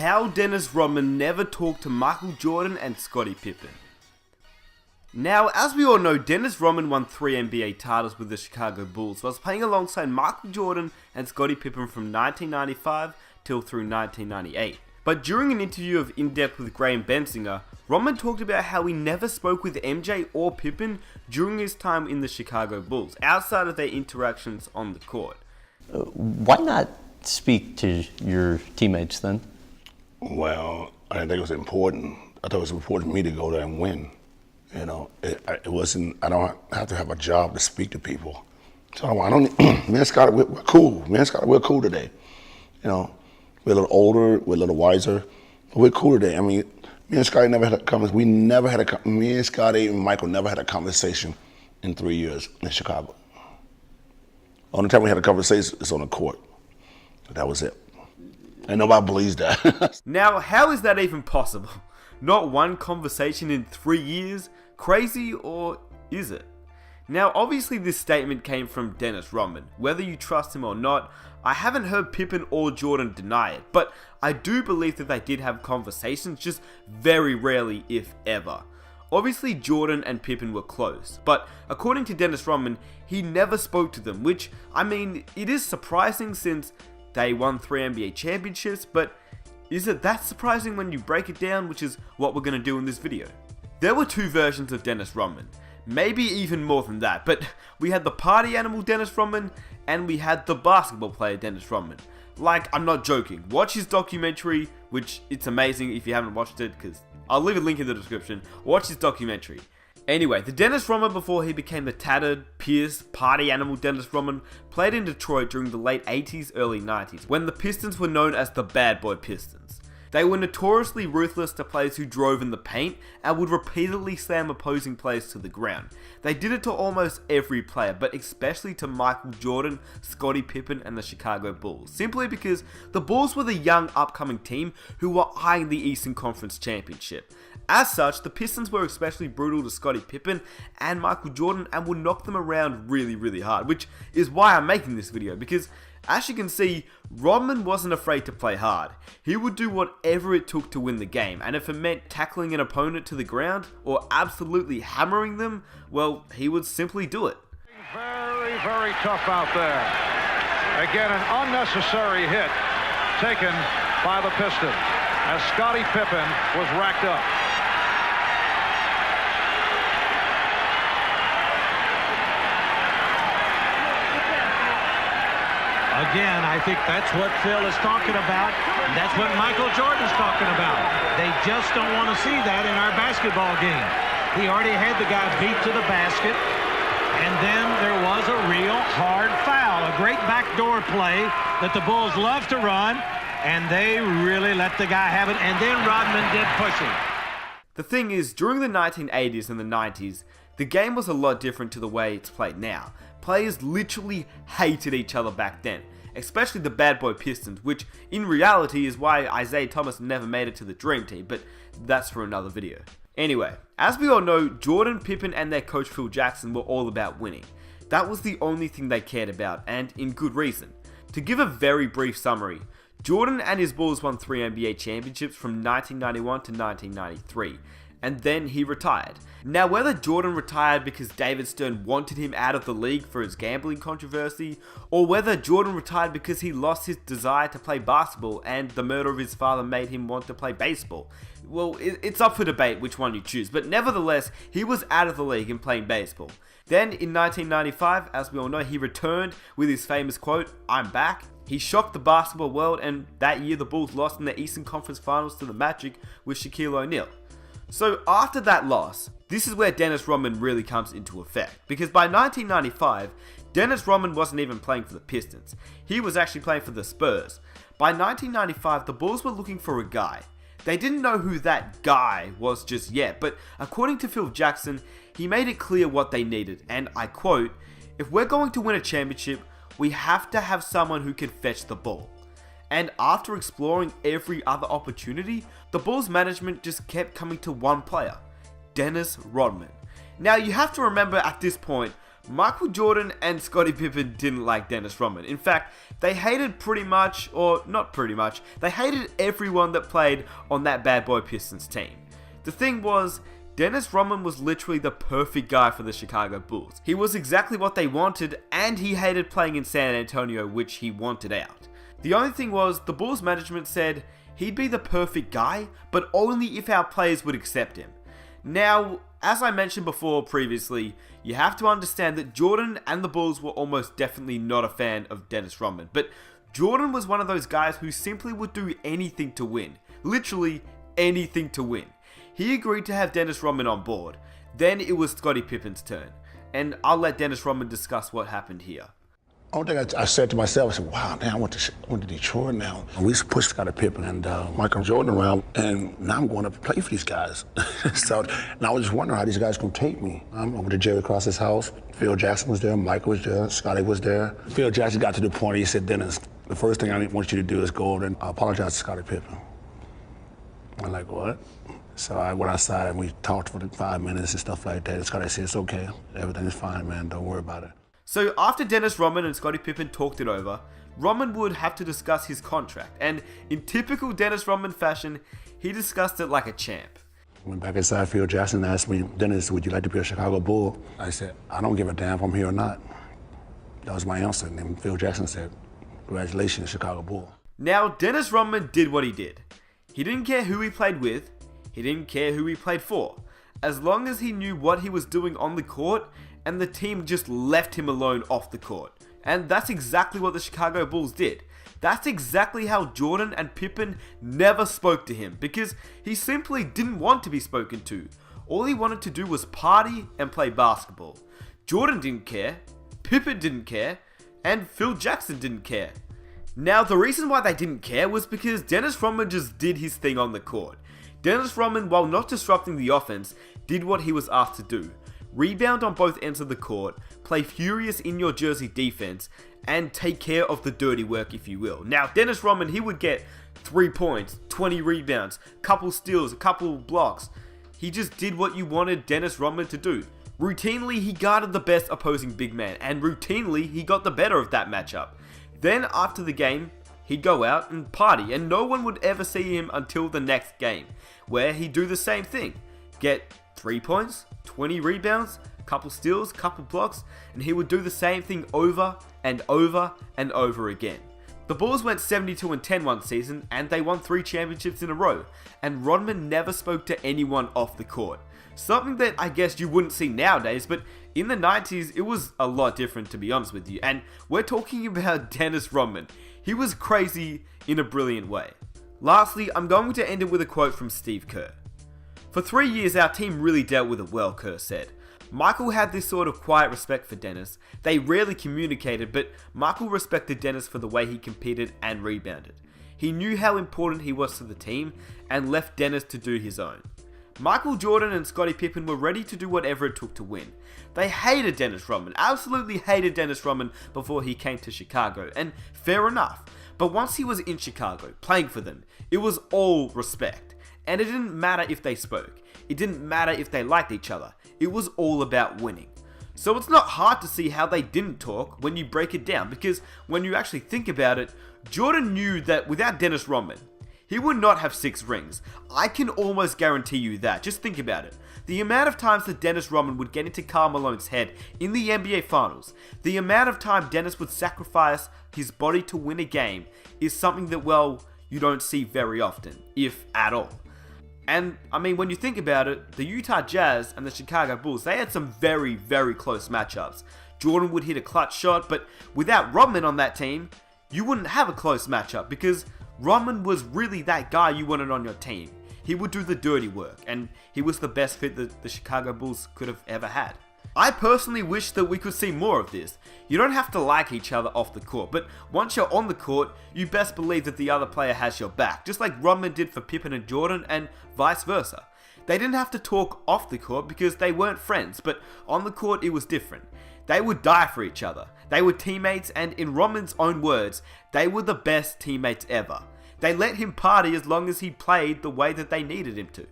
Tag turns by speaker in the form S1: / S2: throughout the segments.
S1: How Dennis Rodman never talked to Michael Jordan and Scottie Pippen. Now, as we all know, Dennis Rodman won 3 NBA titles with the Chicago Bulls, whilst playing alongside Michael Jordan and Scottie Pippen from 1995 till through 1998. But during an interview of In Depth with Graham Bensinger, Rodman talked about how he never spoke with MJ or Pippen during his time in the Chicago Bulls, outside of their interactions on the court.
S2: Why not speak to your teammates then?
S3: Well, I didn't think it was important. I thought it was important for me to go there and win. You know, it wasn't, I don't have to have a job to speak to people. So I don't, me and Scottie, we're cool. Me and Scottie, we're cool today. You know, we're a little older, we're a little wiser, but we're cool today. I mean, me and Scottie never had a conversation. Me and Scottie and Michael never had a conversation in 3 years in Chicago. Only time we had a conversation is on the court. That was it. And nobody believes that.
S1: Now, how is that even possible? Not one conversation in 3 years? Crazy, or is it? Now, obviously this statement came from Dennis Rodman. Whether you trust him or not, I haven't heard Pippen or Jordan deny it, but I do believe that they did have conversations, just very rarely, if ever. Obviously Jordan and Pippen were close, but according to Dennis Rodman, he never spoke to them, which, I mean, it is surprising since they won 3 NBA championships, but is it that surprising when you break it down, which is what we're going to do in this video? There were 2 versions of Dennis Rodman, maybe even more than that, but we had the party animal Dennis Rodman, and we had the basketball player Dennis Rodman. Like, I'm not joking, watch his documentary, which it's amazing if you haven't watched it, because I'll leave a link in the description. Watch his documentary. Anyway, the Dennis Rodman before he became the tattered, pierced, party animal Dennis Rodman played in Detroit during the late 80s, early 90s, when the Pistons were known as the Bad Boy Pistons. They were notoriously ruthless to players who drove in the paint and would repeatedly slam opposing players to the ground. They did it to almost every player, but especially to Michael Jordan, Scottie Pippen and the Chicago Bulls, simply because the Bulls were the young upcoming team who were eyeing the Eastern Conference Championship. As such, the Pistons were especially brutal to Scottie Pippen and Michael Jordan and would knock them around really hard, which is why I'm making this video, because as you can see, Rodman wasn't afraid to play hard. He would do whatever it took to win the game, and if it meant tackling an opponent to the ground or absolutely hammering them, well, he would simply do it.
S4: Very tough out there. Again, an unnecessary hit taken by the Pistons as Scottie Pippen was racked up.
S5: Again, I think that's what Phil is talking about. That's what Michael Jordan's talking about. They just don't want to see that in our basketball game. He already had the guy beat to the basket, and then there was a real hard foul, a great backdoor play that the Bulls love to run, and they really let the guy have it, and then Rodman did push him.
S1: The thing is, during the 1980s and the 90s, the game was a lot different to the way it's played now. Players literally hated each other back then, especially the Bad Boy Pistons, which in reality is why Isaiah Thomas never made it to the Dream Team, but that's for another video. Anyway, as we all know, Jordan, Pippen and their coach Phil Jackson were all about winning. That was the only thing they cared about, and in good reason. To give a very brief summary, Jordan and his Bulls won 3 NBA championships from 1991 to 1993, and then he retired. Now, whether Jordan retired because David Stern wanted him out of the league for his gambling controversy, or whether Jordan retired because he lost his desire to play basketball and the murder of his father made him want to play baseball, well, it's up for debate which one you choose, but nevertheless, he was out of the league and playing baseball. Then, in 1995, as we all know, he returned with his famous quote, "I'm back." He shocked the basketball world, and that year the Bulls lost in the Eastern Conference Finals to the Magic with Shaquille O'Neal. So after that loss, this is where Dennis Rodman really comes into effect, because by 1995, Dennis Rodman wasn't even playing for the Pistons. He was actually playing for the Spurs. By 1995, the Bulls were looking for a guy. They didn't know who that guy was just yet, but according to Phil Jackson, he made it clear what they needed, and I quote, "If we're going to win a championship, we have to have someone who can fetch the ball." And after exploring every other opportunity, the Bulls management just kept coming to one player, Dennis Rodman. Now you have to remember at this point, Michael Jordan and Scottie Pippen didn't like Dennis Rodman. In fact, they hated pretty much, or not pretty much, they hated everyone that played on that bad boy Pistons team. The thing was, Dennis Rodman was literally the perfect guy for the Chicago Bulls. He was exactly what they wanted, and he hated playing in San Antonio, which he wanted out. The only thing was, the Bulls management said he'd be the perfect guy, but only if our players would accept him. Now, as I mentioned before previously, you have to understand that Jordan and the Bulls were almost definitely not a fan of Dennis Rodman, but Jordan was one of those guys who simply would do anything to win. Literally anything to win. He agreed to have Dennis Rodman on board. Then it was Scottie Pippen's turn, and I'll let Dennis Rodman discuss what happened here.
S3: Only thing I said to myself, I said, wow, damn, I went to Detroit now. We used to push Scottie Pippen and Michael Jordan around, and now I'm going to play for these guys. So, and I was just wondering how these guys going to take me. I'm over to Jerry Cross's house. Phil Jackson was there, Michael was there, Scottie was there. Phil Jackson got to the point, he said, Dennis, the first thing I want you to do is go over and apologize to Scottie Pippen. I'm like, what? So I went outside and we talked for 5 minutes and stuff like that. And Scottie said, it's okay, everything is fine, man, don't worry about it.
S1: So after Dennis Rodman and Scottie Pippen talked it over, Rodman would have to discuss his contract, and in typical Dennis Rodman fashion, he discussed it like a champ.
S3: Went back inside, Phil Jackson asked me, Dennis, would you like to be a Chicago Bull? I said, I don't give a damn if I'm here or not. That was my answer, and then Phil Jackson said, congratulations, Chicago Bull.
S1: Now, Dennis Rodman did what he did. He didn't care who he played with, he didn't care who he played for, as long as he knew what he was doing on the court, and the team just left him alone off the court. And that's exactly what the Chicago Bulls did. That's exactly how Jordan and Pippen never spoke to him, because he simply didn't want to be spoken to. All he wanted to do was party and play basketball. Jordan didn't care, Pippen didn't care, and Phil Jackson didn't care. Now, the reason why they didn't care was because Dennis Rodman just did his thing on the court. Dennis Rodman, while not disrupting the offense, did what he was asked to do. Rebound on both ends of the court, play furious in your jersey defense, and take care of the dirty work, if you will. Now, Dennis Rodman, he would get 3 points, 20 rebounds, couple steals, a couple blocks. He just did what you wanted Dennis Rodman to do. Routinely, he guarded the best opposing big man, and routinely, he got the better of that matchup. Then, after the game, he'd go out and party, and no one would ever see him until the next game, where he'd do the same thing. Get 3 points, 20 rebounds, couple steals, couple blocks, and he would do the same thing over and over and over again. The Bulls went 72-10 one season, and they won 3 championships in a row, and Rodman never spoke to anyone off the court. Something that I guess you wouldn't see nowadays, but in the 90s, it was a lot different, to be honest with you, and we're talking about Dennis Rodman. He was crazy in a brilliant way. Lastly, I'm going to end it with a quote from Steve Kerr. For 3 years, our team really dealt with it well, Kerr said. Michael had this sort of quiet respect for Dennis. They rarely communicated, but Michael respected Dennis for the way he competed and rebounded. He knew how important he was to the team and left Dennis to do his own. Michael Jordan and Scottie Pippen were ready to do whatever it took to win. They hated Dennis Rodman, absolutely hated Dennis Rodman before he came to Chicago, and fair enough. But once he was in Chicago, playing for them, it was all respect. And it didn't matter if they spoke. It didn't matter if they liked each other. It was all about winning. So it's not hard to see how they didn't talk when you break it down, because when you actually think about it, Jordan knew that without Dennis Rodman, he would not have 6 rings. I can almost guarantee you that. Just think about it. The amount of times that Dennis Rodman would get into Karl Malone's head in the NBA Finals, the amount of time Dennis would sacrifice his body to win a game is something that, well, you don't see very often, if at all. And, I mean, when you think about it, the Utah Jazz and the Chicago Bulls, they had some very, very close matchups. Jordan would hit a clutch shot, but without Rodman on that team, you wouldn't have a close matchup, because Rodman was really that guy you wanted on your team. He would do the dirty work, and he was the best fit that the Chicago Bulls could have ever had. I personally wish that we could see more of this. You don't have to like each other off the court, but once you're on the court, you best believe that the other player has your back, just like Rodman did for Pippen and Jordan, and vice versa. They didn't have to talk off the court because they weren't friends, but on the court it was different. They would die for each other. They were teammates, and in Rodman's own words, they were the best teammates ever. They let him party as long as he played the way that they needed him to.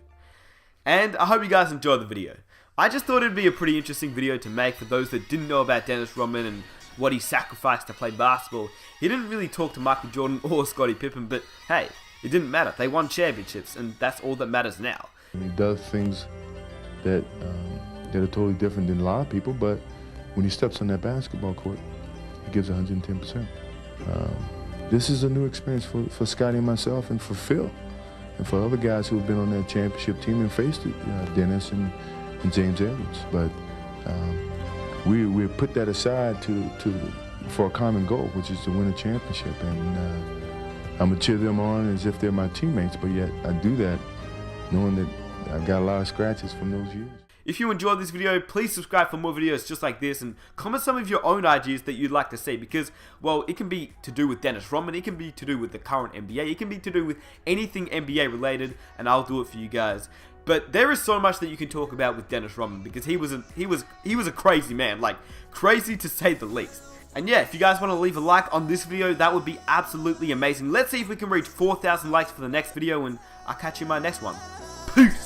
S1: And I hope you guys enjoyed the video. I just thought it'd be a pretty interesting video to make for those that didn't know about Dennis Rodman and what he sacrificed to play basketball. He didn't really talk to Michael Jordan or Scottie Pippen, but hey, it didn't matter. They won championships, and that's all that matters now.
S6: He does things that are totally different than a lot of people, but when he steps on that basketball court, he gives 110%. This is a new experience for Scottie and myself, and for Phil, and for other guys who have been on that championship team and faced it, Dennis and James Edwards. But we put that aside for a common goal, which is to win a championship. And I'm gonna cheer them on as if they're my teammates, but yet I do that knowing that I've got a lot of scratches from those years.
S1: If you enjoyed this video, please subscribe for more videos just like this, and comment some of your own ideas that you'd like to see, because, well, it can be to do with Dennis Rodman, it can be to do with the current NBA, it can be to do with anything NBA related, and I'll do it for you guys. But there is so much that you can talk about with Dennis Rodman, because he was a crazy man, like crazy to say the least. And yeah, if you guys want to leave a like on this video, that would be absolutely amazing. Let's see if we can reach 4,000 likes for the next video, and I'll catch you in my next one. Peace!